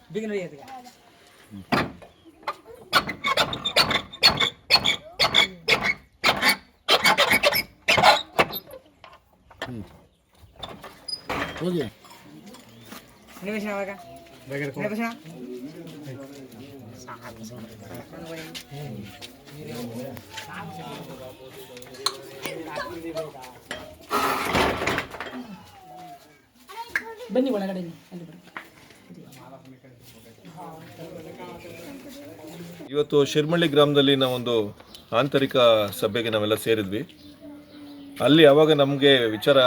ಹೋಗಿ ಬನ್ನಿ ಒಳಗಡೆ ಅಲ್ಲಿ ಬನ್ನಿ. ಇವತ್ತು ಶಿರ್ಮಳ್ಳಿ ಗ್ರಾಮದಲ್ಲಿ ನಾವೊಂದು ಆಂತರಿಕ ಸಭೆಗೆ ನಾವೆಲ್ಲ ಸೇರಿದ್ವಿ. ಅಲ್ಲಿ ಆವಾಗ ನಮಗೆ ವಿಚಾರ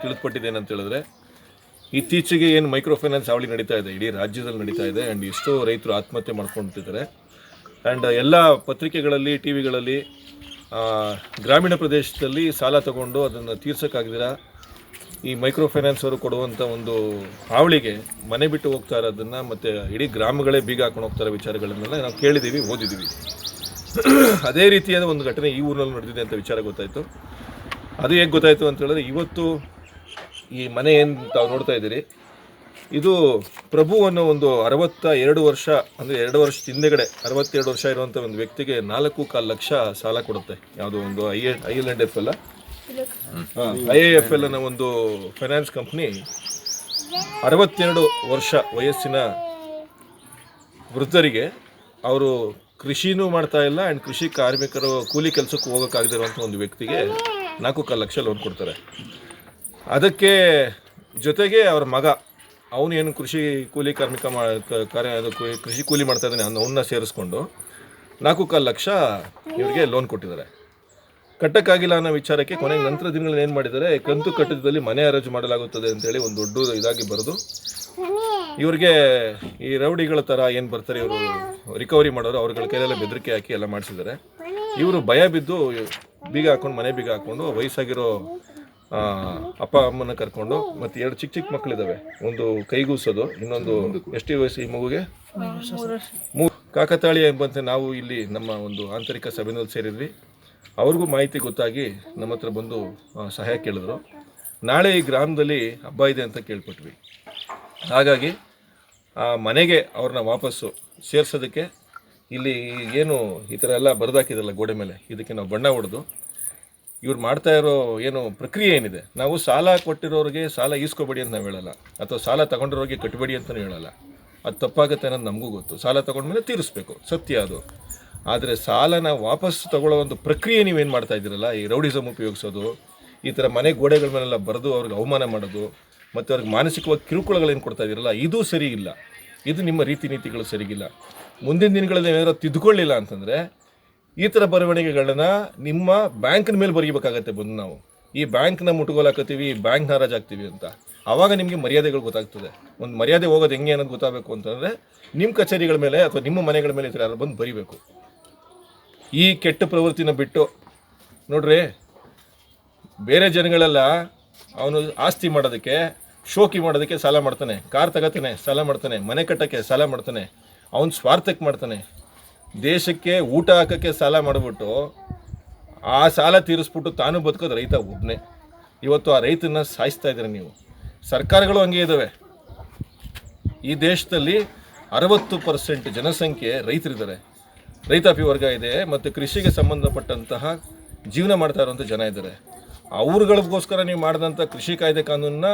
ತಿಳಿದುಪಟ್ಟಿದೆ ಏನಂತ ಹೇಳಿದ್ರೆ, ಇತ್ತೀಚೆಗೆ ಏನು ಮೈಕ್ರೋ ಫೈನಾನ್ಸ್ ಹಾವಳಿ ನಡೀತಾ ಇದೆ, ಇಡೀ ರಾಜ್ಯದಲ್ಲಿ ನಡೀತಾ ಇದೆ. ಆ್ಯಂಡ್ ಎಷ್ಟೋ ರೈತರು ಆತ್ಮಹತ್ಯೆ ಮಾಡ್ಕೊಳ್ತಿದ್ದಾರೆ. ಆ್ಯಂಡ್ ಎಲ್ಲ ಪತ್ರಿಕೆಗಳಲ್ಲಿ, ಟಿ ವಿಗಳಲ್ಲಿ ಗ್ರಾಮೀಣ ಪ್ರದೇಶದಲ್ಲಿ ಸಾಲ ತಗೊಂಡು ಅದನ್ನು ತೀರ್ಸೋಕ್ಕಾಗದಿರ ಈ ಮೈಕ್ರೋ ಫೈನಾನ್ಸ್ ಅವರು ಕೊಡುವಂಥ ಒಂದು ಹಾವಳಿಗೆ ಮನೆ ಬಿಟ್ಟು ಹೋಗ್ತಾ ಇರೋದನ್ನು ಮತ್ತು ಇಡೀ ಗ್ರಾಮಗಳೇ ಬೀಗ ಹಾಕೊಂಡು ಹೋಗ್ತಾರೆ ವಿಚಾರಗಳನ್ನೆಲ್ಲ ನಾವು ಕೇಳಿದ್ದೀವಿ, ಓದಿದ್ದೀವಿ. ಅದೇ ರೀತಿಯಾದ ಒಂದು ಘಟನೆ ಈ ಊರಿನಲ್ಲಿ ನಡೆದಿದೆ ಅಂತ ವಿಚಾರ ಗೊತ್ತಾಯಿತು. ಅದು ಹೇಗೆ ಗೊತ್ತಾಯಿತು ಅಂತ ಹೇಳಿದ್ರೆ, ಇವತ್ತು ಈ ಮನೆ ಏನು ತಾವು ನೋಡ್ತಾ ಇದ್ದೀರಿ, ಇದು ಪ್ರಭು ಅನ್ನೋ ಒಂದು 62 ವರ್ಷ, ಅಂದರೆ 2 ವರ್ಷದ ಹಿಂದೆಗಡೆ 62 ವರ್ಷ ಇರುವಂಥ ಒಂದು ವ್ಯಕ್ತಿಗೆ 4.25 ಲಕ್ಷ ಸಾಲ ಕೊಡುತ್ತೆ. ಯಾವುದೋ ಒಂದು IL&FL IIFL ಅನ್ನೋ ಒಂದು ಫೈನಾನ್ಸ್ ಕಂಪ್ನಿ 62 ವರ್ಷ ವಯಸ್ಸಿನ ವೃದ್ಧರಿಗೆ ಅವರು ಕೃಷಿನೂ ಮಾಡ್ತಾ ಇಲ್ಲ ಆ್ಯಂಡ್ ಕೃಷಿ ಕಾರ್ಮಿಕರು ಕೂಲಿ ಕೆಲಸಕ್ಕೂ ಹೋಗೋಕ್ಕಾಗದಿರುವಂಥ ಒಂದು ವ್ಯಕ್ತಿಗೆ 4.25 ಲಕ್ಷ ಲೋನ್ ಕೊಡ್ತಾರೆ. ಅದಕ್ಕೆ ಜೊತೆಗೆ ಅವ್ರ ಮಗ ಅವನೇನು ಕೃಷಿ ಕೂಲಿ ಕಾರ್ಮಿಕ ಕೃಷಿ ಕೂಲಿ ಮಾಡ್ತಾ ಇದ್ದಾನೆ, ಅವನ್ನ ಸೇರಿಸ್ಕೊಂಡು 4.25 ಲಕ್ಷ ಇವರಿಗೆ ಲೋನ್ ಕೊಟ್ಟಿದ್ದಾರೆ. ಕಟ್ಟಕ್ಕಾಗಿಲ್ಲ ಅನ್ನೋ ವಿಚಾರಕ್ಕೆ ಕೊನೆಗೆ ನಂತರ ದಿನಗಳಲ್ಲಿ ಏನು ಮಾಡಿದ್ದಾರೆ, ಕಂತು ಕಟ್ಟಿದಲ್ಲಿ ಮನೆ ಹರಾಜು ಮಾಡಲಾಗುತ್ತದೆ ಅಂತೇಳಿ ಒಂದು ದೊಡ್ಡ ಇದಾಗಿ ಬರೆದು ಇವ್ರಿಗೆ ಈ ರೌಡಿಗಳ ಥರ ಏನು ಬರ್ತಾರೆ ಇವರು ರಿಕವರಿ ಮಾಡೋರು, ಅವ್ರಗಳ ಕೈಯೆಲ್ಲ ಬೆದರಿಕೆ ಹಾಕಿ ಎಲ್ಲ ಮಾಡಿಸಿದ್ದಾರೆ. ಇವರು ಭಯ ಬಿದ್ದು ಬೀಗ ಹಾಕ್ಕೊಂಡು ಮನೆ ಬೀಗ ಹಾಕ್ಕೊಂಡು ವಯಸ್ಸಾಗಿರೋ ಅಪ್ಪ ಅಮ್ಮನ ಕರ್ಕೊಂಡು ಮತ್ತು 2 ಚಿಕ್ಕ ಚಿಕ್ಕ ಮಕ್ಕಳಿದ್ದಾವೆ, ಒಂದು ಕೈಗೂಸೋದು, ಇನ್ನೊಂದು ಎಷ್ಟು ವಯಸ್ಸು ಈ ಮಗುಗೆ 3 ಕಾಕತಾಳಿ ಎಂಬಂತೆ ನಾವು ಇಲ್ಲಿ ನಮ್ಮ ಒಂದು ಆಂತರಿಕ ಸಭೆಯಲ್ಲಿ ಸೇರಿದ್ವಿ. ಅವ್ರಿಗೂ ಮಾಹಿತಿ ಗೊತ್ತಾಗಿ ನಮ್ಮ ಹತ್ರ ಬಂದು ಸಹಾಯ ಕೇಳಿದ್ರು. ನಾಳೆ ಈ ಗ್ರಾಮದಲ್ಲಿ ಹಬ್ಬ ಇದೆ ಅಂತ ಕೇಳ್ಪಟ್ವಿ. ಹಾಗಾಗಿ ಆ ಮನೆಗೆ ಅವ್ರನ್ನ ವಾಪಸ್ಸು ಸೇರಿಸೋದಕ್ಕೆ ಇಲ್ಲಿ ಏನು ಈ ಥರ ಎಲ್ಲ ಬರೆದಾಕಿದ್ರಲ್ಲ ಗೋಡೆ ಮೇಲೆ, ಇದಕ್ಕೆ ನಾವು ಬಣ್ಣ ಹೊಡೆದು ಇವ್ರು ಮಾಡ್ತಾ ಇರೋ ಏನು ಪ್ರಕ್ರಿಯೆ ಏನಿದೆ, ನಾವು ಸಾಲ ಕೊಟ್ಟಿರೋರಿಗೆ ಸಾಲ ಈಸ್ಕೊಬೇಡಿ ಅಂತ ನಾವು ಹೇಳಲ್ಲ, ಅಥವಾ ಸಾಲ ತಗೊಂಡಿರೋರಿಗೆ ಕಟ್ಟಬೇಡಿ ಅಂತಲೂ ಹೇಳಲ್ಲ. ಅದು ತಪ್ಪಾಗುತ್ತೆ ಅನ್ನೋದು ನಮಗೂ ಗೊತ್ತು. ಸಾಲ ತಗೊಂಡ್ಮೇಲೆ ತೀರಿಸ್ಬೇಕು, ಸತ್ಯ ಅದು. ಆದರೆ ಸಾಲನ ವಾಪಸ್ ತಗೊಳ್ಳೋ ಒಂದು ಪ್ರಕ್ರಿಯೆ ನೀವೇನು ಮಾಡ್ತಾ ಇದ್ದೀರಲ್ಲ, ಈ ರೌಡಿಸಮ್ ಉಪಯೋಗಿಸೋದು, ಈ ಥರ ಮನೆ ಗೋಡೆಗಳ ಮೇಲೆಲ್ಲ ಬರೆದು ಅವ್ರಿಗೆ ಅವಮಾನ ಮಾಡೋದು, ಮತ್ತು ಅವ್ರಿಗೆ ಮಾನಸಿಕವಾಗಿ ಕಿರುಕುಳಗಳೇನು ಕೊಡ್ತಾ ಇದ್ದೀರಲ್ಲ, ಇದು ಸರಿ ಇಲ್ಲ. ಇದು ನಿಮ್ಮ ರೀತಿ ನೀತಿಗಳು ಸರಿಗಿಲ್ಲ. ಮುಂದಿನ ದಿನಗಳಲ್ಲಿ ಏನಾದರೂ ತಿದ್ದುಕೊಳ್ಳಿಲ್ಲ ಅಂತಂದರೆ ಈ ಥರ ಬರವಣಿಗೆಗಳನ್ನ ನಿಮ್ಮ ಬ್ಯಾಂಕಿನ ಮೇಲೆ ಬರೀಬೇಕಾಗತ್ತೆ. ಬಂದು ನಾವು ಈ ಬ್ಯಾಂಕ್ನ ಮುಟ್ಗೋಲಾಕತ್ತೀವಿ, ಬ್ಯಾಂಕ್ನ ಹರಾಜಾಗ್ತೀವಿ ಅಂತ, ಆವಾಗ ನಿಮಗೆ ಮರ್ಯಾದೆಗಳು ಗೊತ್ತಾಗ್ತದೆ. ಒಂದು ಮರ್ಯಾದೆ ಹೋಗೋದು ಹೆಂಗೆ ಅನ್ನೋದು ಗೊತ್ತಾಗಬೇಕು ಅಂತಂದರೆ ನಿಮ್ಮ ಕಚೇರಿಗಳ ಮೇಲೆ ಅಥವಾ ನಿಮ್ಮ ಮನೆಗಳ ಮೇಲೆ ಈ ಥರ ಯಾರು ಬಂದು ಬರೀಬೇಕು. ಈ ಕೆಟ್ಟ ಪ್ರವೃತ್ತಿನ ಬಿಟ್ಟು ನೋಡ್ರಿ, ಬೇರೆ ಜನಗಳೆಲ್ಲ ಅವನು ಆಸ್ತಿ ಮಾಡೋದಕ್ಕೆ, ಶೋಕಿ ಮಾಡೋದಕ್ಕೆ ಸಾಲ ಮಾಡ್ತಾನೆ, ಕಾರ್ ತಗೋತಾನೆ ಸಾಲ ಮಾಡ್ತಾನೆ, ಮನೆ ಕಟ್ಟೋಕ್ಕೆ ಸಾಲ ಮಾಡ್ತಾನೆ, ಅವನು ಸ್ವಾರ್ಥಕ್ಕೆ ಮಾಡ್ತಾನೆ. ದೇಶಕ್ಕೆ ಊಟ ಹಾಕೋಕ್ಕೆ ಸಾಲ ಮಾಡಿಬಿಟ್ಟು ಆ ಸಾಲ ತೀರಿಸ್ಬಿಟ್ಟು ತಾನು ಬದುಕೋದು ರೈತ ಒಬ್ಬನೇ. ಇವತ್ತು ಆ ರೈತನ ಸಾಯಿಸ್ತಾ ಇದ್ದಾರೆ ನೀವು. ಸರ್ಕಾರಗಳು ಹಂಗೆ ಇದ್ದಾವೆ. ಈ ದೇಶದಲ್ಲಿ 60% ಜನಸಂಖ್ಯೆ ರೈತರಿದ್ದಾರೆ, ರೈತಾಪಿ ವರ್ಗ ಇದೆ, ಮತ್ತು ಕೃಷಿಗೆ ಸಂಬಂಧಪಟ್ಟಂತಹ ಜೀವನ ಮಾಡ್ತಾ ಇರುವಂಥ ಜನ ಇದ್ದಾರೆ. ಅವ್ರುಗಳಿಗೋಸ್ಕರ ನೀವು ಮಾಡಿದಂಥ ಕೃಷಿ ಕಾಯ್ದೆ ಕಾನೂನನ್ನ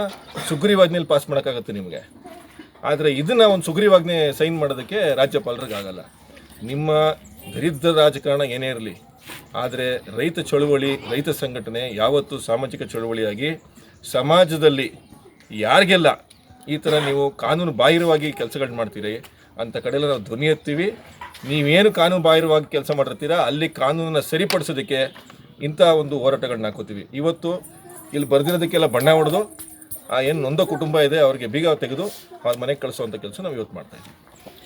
ಸುಗ್ರೀವಾಜ್ಞೆಯಲ್ಲಿ ಪಾಸ್ ಮಾಡೋಕ್ಕಾಗತ್ತೆ ನಿಮಗೆ. ಆದರೆ ಇದನ್ನು ಒಂದು ಸುಗ್ರೀವಾಜ್ಞೆ ಸೈನ್ ಮಾಡೋದಕ್ಕೆ ರಾಜ್ಯಪಾಲರಿಗಾಗಲ್ಲ. ನಿಮ್ಮ ದರಿದ್ರ ರಾಜಕಾರಣ ಏನೇ ಇರಲಿ, ಆದರೆ ರೈತ ಚಳುವಳಿ, ರೈತ ಸಂಘಟನೆ ಯಾವತ್ತೂ ಸಾಮಾಜಿಕ ಚಳುವಳಿಯಾಗಿ ಸಮಾಜದಲ್ಲಿ ಯಾರಿಗೆಲ್ಲ ಈ ಥರ ನೀವು ಕಾನೂನು ಬಾಹಿರವಾಗಿ ಕೆಲಸಗಳು ಮಾಡ್ತೀರಿ ಅಂಥ ಕಡೆಯೆಲ್ಲ ನಾವು ಧ್ವನಿ ಎತ್ತೀವಿ. ನೀವೇನು ಕಾನೂನು ಬಾಹಿರವಾಗಿ ಕೆಲಸ ಮಾಡಿರ್ತೀರಾ ಅಲ್ಲಿ ಕಾನೂನನ್ನು ಸರಿಪಡಿಸೋದಕ್ಕೆ ಇಂಥ ಒಂದು ಹೋರಾಟಗಳನ್ನ ಹಾಕೋತೀವಿ. ಇವತ್ತು ಇಲ್ಲಿ ಬರೆದಿರೋದಕ್ಕೆಲ್ಲ ಬಣ್ಣ ಹೊಡೆದು ಏನು ನೊಂದ ಕುಟುಂಬ ಇದೆ ಅವ್ರಿಗೆ ಬೀಗ ತೆಗೆದು ಅವ್ರ ಮನೆಗೆ ಕಳಿಸೋವಂಥ ಕೆಲಸ ನಾವು ಇವತ್ತು ಮಾಡ್ತಾಯಿದ್ದೀವಿ.